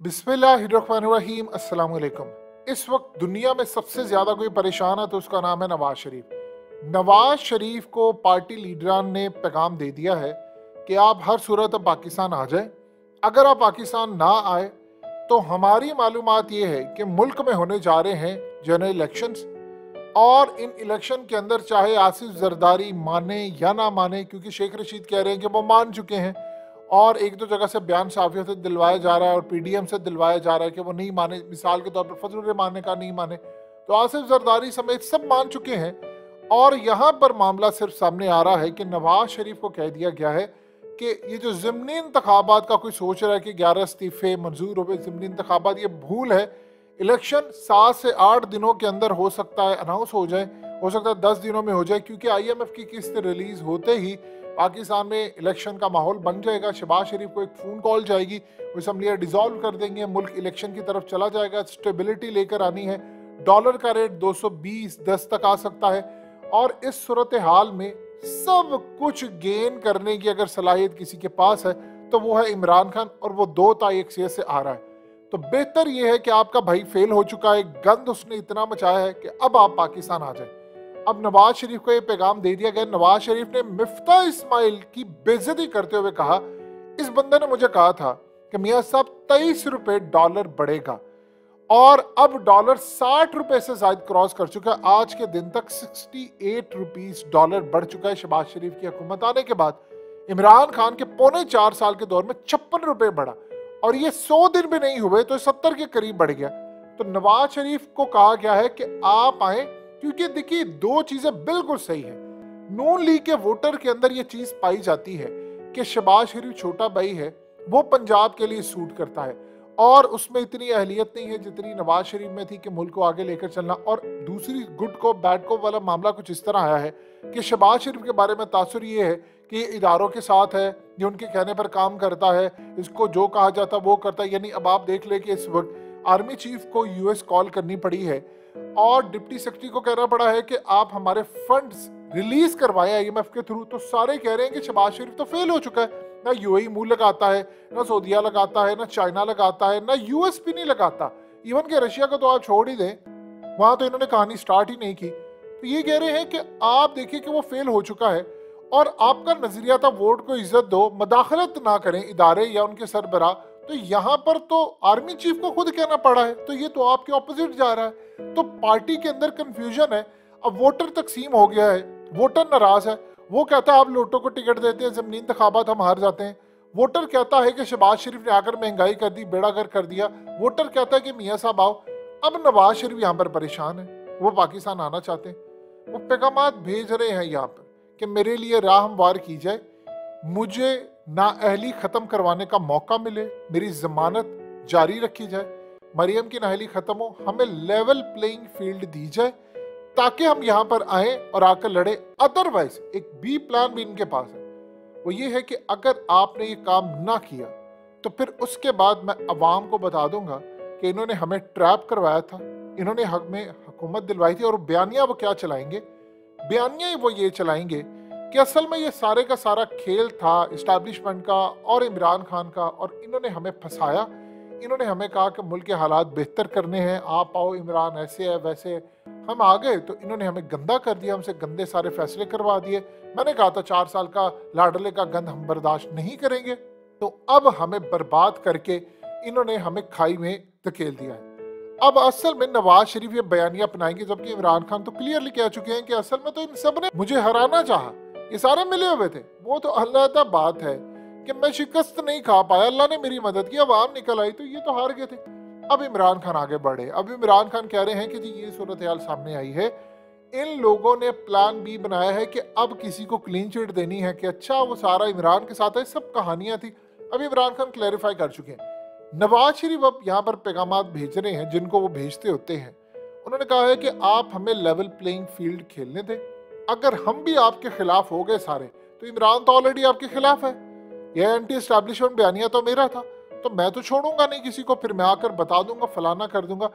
बिस्मिल्लाहिर्रहमानिर्रहीम अस्सलाम वालेकुम। इस वक्त दुनिया में सबसे ज़्यादा कोई परेशान है तो उसका नाम है नवाज शरीफ। नवाज शरीफ को पार्टी लीडरान ने पैगाम दे दिया है कि आप हर सूरत पाकिस्तान आ जाएं। अगर आप पाकिस्तान ना आए तो हमारी मालूमात ये है कि मुल्क में होने जा रहे हैं जनरल इलेक्शंस, और इन इलेक्शन के अंदर चाहे आसिफ जरदारी माने या ना माने, क्योंकि शेख रशीद कह रहे हैं कि वो मान चुके हैं और एक दो जगह से बयान साफियों से दिलवाया जा रहा है और पीडीएम से दिलवाया जा रहा है कि वो नहीं माने, मिसाल के तौर पर फजल रहमान का नहीं माने, तो आसिफ जरदारी समेत सब मान चुके हैं। और यहाँ पर मामला सिर्फ सामने आ रहा है कि नवाज शरीफ को कह दिया गया है कि ये जो ज़िमनी इंतखाबात का कोई सोच रहा है कि 11 इस्तीफे मंजूर हो गए ज़िमनी इंतखाबात, ये भूल है। इलेक्शन 7 से 8 दिनों के अंदर हो सकता है अनाउंस हो जाए, हो सकता है 10 दिनों में हो जाए, क्योंकि IMF की किस्त रिलीज होते ही पाकिस्तान में इलेक्शन का माहौल बन जाएगा। शहबाज शरीफ को एक फ़ोन कॉल जाएगी, वो असम्बलियाँ डिसॉल्व कर देंगे, मुल्क इलेक्शन की तरफ चला जाएगा। स्टेबिलिटी लेकर आनी है, डॉलर का रेट 220-10 तक आ सकता है, और इस सूरत हाल में सब कुछ गेन करने की अगर सलाहियत किसी के पास है तो वो है इमरान खान, और वो 2 तारीख से आ रहा है। तो बेहतर ये है कि आपका भाई फेल हो चुका है, गंद उसने इतना मचाया है कि अब आप पाकिस्तान आ जाए। अब नवाज शरीफ को ये पैगाम दे दिया गया। नवाज शरीफ ने मिफ्ता इस्माइल की बेइज्जती करते हुए कहा, इस बंदे ने मुझे कहा था कि मियां साहब 23 रुपए डॉलर बढ़ेगा, और अब डॉलर 60 रुपए से ज्यादा क्रॉस कर चुका है। आज के दिन तक 68 रुपीस डॉलर बढ़ चुका है। शहबाज शरीफ की हुकूमत आने के बाद इमरान खान के पौने 4 साल के दौर में 56 रुपए बढ़ा, और ये 100 दिन भी नहीं हुए तो 70 के करीब बढ़ गया। तो नवाज शरीफ को कहा गया है कि आप आए, क्योंकि देखिए 2 चीजें बिल्कुल सही है। नून लीग के वोटर के अंदर ये चीज पाई जाती है कि शहबाज शरीफ छोटा भाई है, वो पंजाब के लिए सूट करता है, और उसमें इतनी अहलियत नहीं है जितनी नवाज शरीफ में थी कि मुल्क को आगे लेकर चलना। और दूसरी गुड को बैड को वाला मामला कुछ इस तरह आया है कि शहबाज शरीफ के बारे में तासुर ये है कि ये इदारों के साथ है, ये उनके कहने पर काम करता है, इसको जो कहा जाता वो करता है। यानी अब आप देख ले कि इस वक्त आर्मी चीफ को US कॉल करनी पड़ी है और डिप्टी सेक्रेटरी को कहना पड़ा है कि आप हमारे फंड्स रिलीज करवाएं IMF के थ्रू। तो सारे कह रहे हैं कि शहबाज शरीफ तो फेल हो चुका है, ना UAE मुंह लगाता है, ना सऊदिया लगाता है, ना चाइना लगाता है, ना US भी नहीं लगाता। इवन के रशिया को तो आप छोड़ ही दें, वहां तो इन्होंने कहानी स्टार्ट ही नहीं की। तो ये कह रहे हैं कि आप देखिए कि वो फेल हो चुका है, और आपका नजरिया था वोट को इज्जत दो, मदाखलत ना करें इदारे या उनके सरबराह। तो यहाँ पर तो आर्मी चीफ को खुद कहना पड़ा है, तो ये तो आपके ऑपोजिट जा रहा है। तो पार्टी के अंदर कंफ्यूजन है। अब वोटर तकसीम हो गया है, वोटर नाराज है। वो कहता है आप लोटो को टिकट देते हैं, ज़मीनी इंतखाबात हम हार जाते हैं। वोटर कहता है कि शहबाज शरीफ ने आकर महंगाई कर दी, बेड़ागर कर दिया। वोटर कहता है कि मियाँ साहब आओ। अब नवाज शरीफ यहाँ पर परेशान है, वो पाकिस्तान आना चाहते हैं, वो पैगामात भेज रहे हैं यहाँ पर कि मेरे लिए राह हमवार की जाए, मुझे नाअहली ख़त्म करवाने का मौका मिले, मेरी ज़मानत जारी रखी जाए, मरियम की नाअहली ख़त्म हो, हमें लेवल प्लेइंग फील्ड दी जाए ताकि हम यहाँ पर आए और आकर लड़े। अदरवाइज एक बी प्लान भी इनके पास है, वो ये है कि अगर आपने ये काम ना किया तो फिर उसके बाद मैं अवाम को बता दूंगा कि इन्होंने हमें ट्रैप करवाया था, इन्होंने हमें हुकूमत दिलवाई थी। और बयानिया वो क्या चलाएंगे, बयानिया वो ये चलाएंगे कि असल में ये सारे का सारा खेल था इस्टेब्लिशमेंट का और इमरान खान का, और इन्होंने हमें फंसाया। इन्होंने हमें कहा कि मुल्क के हालात बेहतर करने हैं, आप आओ, इमरान ऐसे है वैसे है। हम आ गए तो इन्होंने हमें गंदा कर दिया, हमसे गंदे सारे फैसले करवा दिए। मैंने कहा था 4 साल का लाडले का गंद हम बर्दाश्त नहीं करेंगे। तो अब हमें बर्बाद करके इन्होंने हमें खाई में धकेल दिया है। अब असल में नवाज शरीफ ये बयानियां अपनाएंगे, जबकि इमरान खान तो क्लियरली कह चुके हैं कि असल में तो इन सब ने मुझे हराना चाहा, ये सारे मिले हुए थे। वो तो अलग बात है कि मैं शिकस्त नहीं खा पाया, अल्लाह ने मेरी मदद की, आवाम निकल आई तो ये तो हार गए थे। अब इमरान खान आगे बढ़े। अब इमरान खान कह रहे हैं कि जी ये सूरत हाल सामने आई है, इन लोगों ने प्लान बी बनाया है कि अब किसी को क्लीन चिट देनी है कि अच्छा वो सारा इमरान के साथ है, सब कहानियां थी। अब इमरान खान क्लैरिफाई कर चुके हैं। नवाज शरीफ अब यहाँ पर पैगामात भेज रहे हैं जिनको वो भेजते होते हैं। उन्होंने कहा है कि आप हमें लेवल प्लेइंग फील्ड खेलने दें, अगर हम भी आपके खिलाफ हो गए सारे, तो इमरान तो ऑलरेडी आपके खिलाफ है, यह एंटी एस्टैब्लिशमेंट बयानिया तो मेरा था, तो मैं तो छोड़ूंगा नहीं किसी को, फिर मैं आकर बता दूंगा, फलाना कर दूंगा।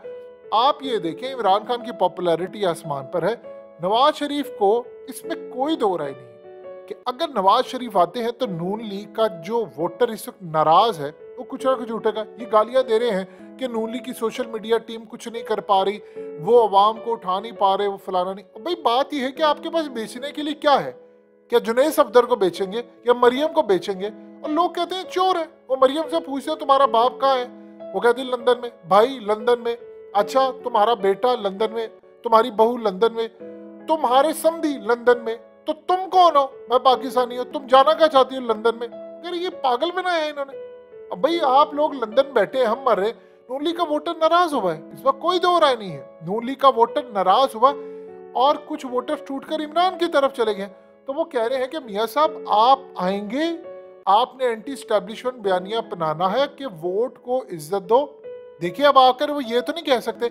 आप ये देखें इमरान खान की पॉपुलैरिटी आसमान पर है। नवाज शरीफ को इसमें कोई दो राय नहीं कि अगर नवाज शरीफ आते हैं तो नून लीग का जो वोटर इस वक्त नाराज है वो कुछ ना कुछ उठेगा। ये गालियां दे रहे हैं कि नून लीग की सोशल मीडिया टीम कुछ नहीं कर पा रही, वो अवाम को उठा नहीं पा रहे, वो फलाना नहीं। भाई बात यह है कि आपके पास बेचने के लिए क्या है? क्या जुनैद सफदर को बेचेंगे या मरियम को बेचेंगे? और लोग कहते हैं चोर है। वो मरियम से पूछते हैं तुम्हारा बाप कहाँ है? वो कहती है लंदन में। भाई लंदन में? अच्छा, तुम्हारा बेटा लंदन में, तुम्हारी बहू लंदन में, तुम्हारे समधी लंदन में, तो तुम कौन हो? मैं पाकिस्तानी हूँ। तुम जाना क्या चाहती हो लंदन में? अरे ये पागल बनाया है इन्होंने। अब भाई आप लोग लंदन बैठे, हम मर रहे, नून लीग का वोटर नाराज हुआ है, इस वक्त कोई दो राय नहीं है। नून लीग का वोटर नाराज हुआ और कुछ वोटर टूटकर इमरान की तरफ चले गए। तो वो कह रहे हैं कि मियां साहब आप आएंगे, आपने एंटी स्टैब्लिशमेंट बयानिया अपनाना है कि वोट को इज्जत दो। देखिए अब आकर वो ये तो नहीं कह सकते,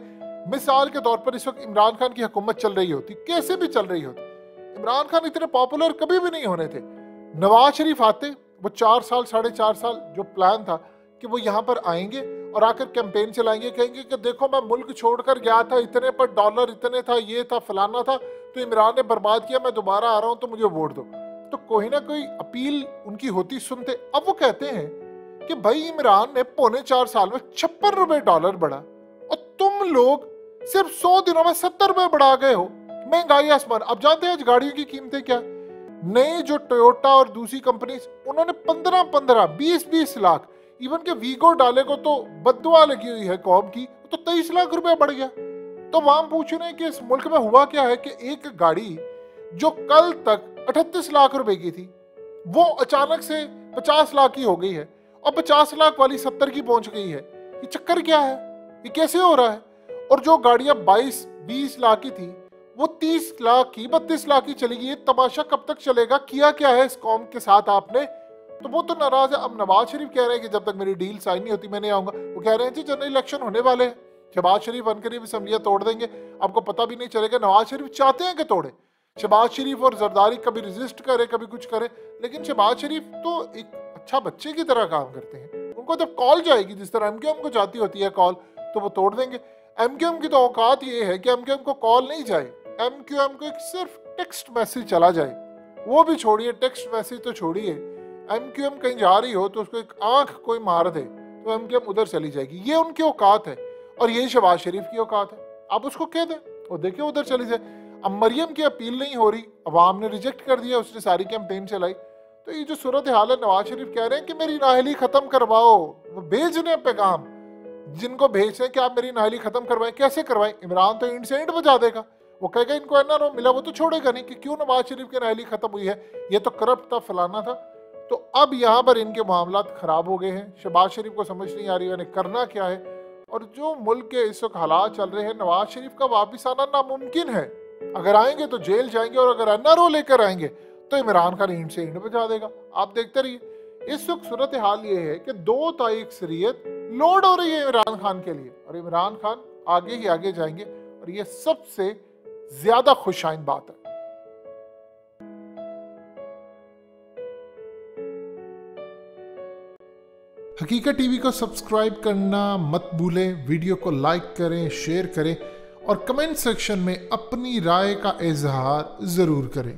मिसाल के तौर पर इस वक्त इमरान खान की हुकूमत चल रही होती, कैसे भी चल रही होती, इमरान खान इतने पॉपुलर कभी भी नहीं होने थे। नवाज शरीफ आते, वो 4 साल 4.5 साल जो प्लान था कि वो यहाँ पर आएंगे और आकर कैंपेन चलाएंगे, कहेंगे कि देखो मैं मुल्क छोड़कर गया था, इतने पर डॉलर इतने था, ये था फलाना था, तो इमरान ने बर्बाद किया, मैं दोबारा आ रहा हूं तो मुझे वोट दो। तो कोई ना कोई अपील उनकी होती, सुनते। अब वो कहते हैं कि भाई इमरान ने 4.25 साल में $56 बढ़ा और तुम लोग सिर्फ 100 दिनों में $70 बढ़ा गए हो। महंगाई आसमान। अब जानते हैं आज गाड़ियों की कीमतें क्या? नए जो टोयोटा और दूसरी कंपनी, उन्होंने 15-15, 20-20 लाख, इवन के वीगो डाले को तो बद्दुआ लगी हुई है कौम की, तो 23 लाख रुपए बढ़ गया। तो वहां पूछ रहे हैं कि इस मुल्क में हुआ क्या है कि एक गाड़ी जो कल तक 38 लाख रुपए की थी, वो अचानक से 50 लाख की हो गई है और 50 लाख वाली 70 की पहुंच गई है। ये चक्कर क्या है? ये कैसे हो रहा है? और जो गाड़ियां 22-20 लाख की थी वो 30 लाख की 32 लाख की चली गई। ये तमाशा कब तक चलेगा? किया क्या है इस कौम के साथ आपने? तो वो तो नाराज है। अब नवाज शरीफ कह रहे हैं कि जब तक मेरी डील साइन नहीं होती मैं नहीं आऊंगा। वो कह रहे हैं जी जनरल इलेक्शन होने वाले हैं, शहबाज शरीफ बनकर असम्बलियां तोड़ देंगे, आपको पता भी नहीं चलेगा। नवाज शरीफ चाहते हैं कि तोड़े, शहबाज शरीफ और जरदारी कभी रेजिस्ट करे कभी कुछ करे, लेकिन शहबाज शरीफ तो एक अच्छा बच्चे की तरह काम करते हैं। उनको जब कॉल जाएगी, जिस तरह एमक्यूएम को जाती होती है कॉल, तो वो तोड़ देंगे। एमक्यूएम की तो औकात ये है कि एमक्यूएम को कॉल नहीं जाए, एमक्यूएम को एक सिर्फ टेक्स्ट मैसेज चला जाए। वो भी छोड़िए, टेक्स्ट मैसेज तो छोड़िए, एमक्यूएम कहीं जा रही हो तो उसको एक आंख कोई मार दे तो एमक्यूएम उधर चली जाएगी। ये उनकी औकात है और यही शहबाज शरीफ की औकात है। आप उसको कह दें वो देखिए उधर चली जाए। अब मरियम की अपील नहीं हो रही, अवाम ने रिजेक्ट कर दिया, उसने सारी कैंपेन चलाई। तो ये जो सूरत हाल है, नवाज शरीफ कह रहे हैं कि मेरी नाअहली खत्म करवाओ। वो भेज रहे हैं पैगाम, जिनको भेज रहे हैं कि आप मेरी नाअहली खत्म करवाएं। कैसे करवाएं? इमरान तो इंड से इंड बजा देगा। वो कहेगा इनको एनआरओ मिला, वो तो छोड़ेगा नहीं कि क्यों नवाज शरीफ की नाअहली खत्म हुई है, ये तो करप्ट था, फलाना था। तो अब यहाँ पर इनके मामलात खराब हो गए हैं। शहबाज शरीफ को समझ नहीं आ रही है करना क्या है। और जो मुल्क के इस वक्त हालात चल रहे हैं, नवाज शरीफ का वापिस आना नामुमकिन है। अगर आएंगे तो जेल जाएंगे और अगर एनआरओ लेकर आएंगे तो इमरान खान इंड से इंड बजा देगा। आप देखते रहिए। इस वक्त सूरत हाल ये है कि 2 तारीख शरीयत लोड हो रही है इमरान खान के लिए और इमरान खान आगे ही आगे जाएंगे और ये सबसे ज्यादा खुशाइन बात है। हकीकत टीवी को सब्सक्राइब करना मत भूलें, वीडियो को लाइक करें, शेयर करें और कमेंट सेक्शन में अपनी राय का इजहार जरूर करें।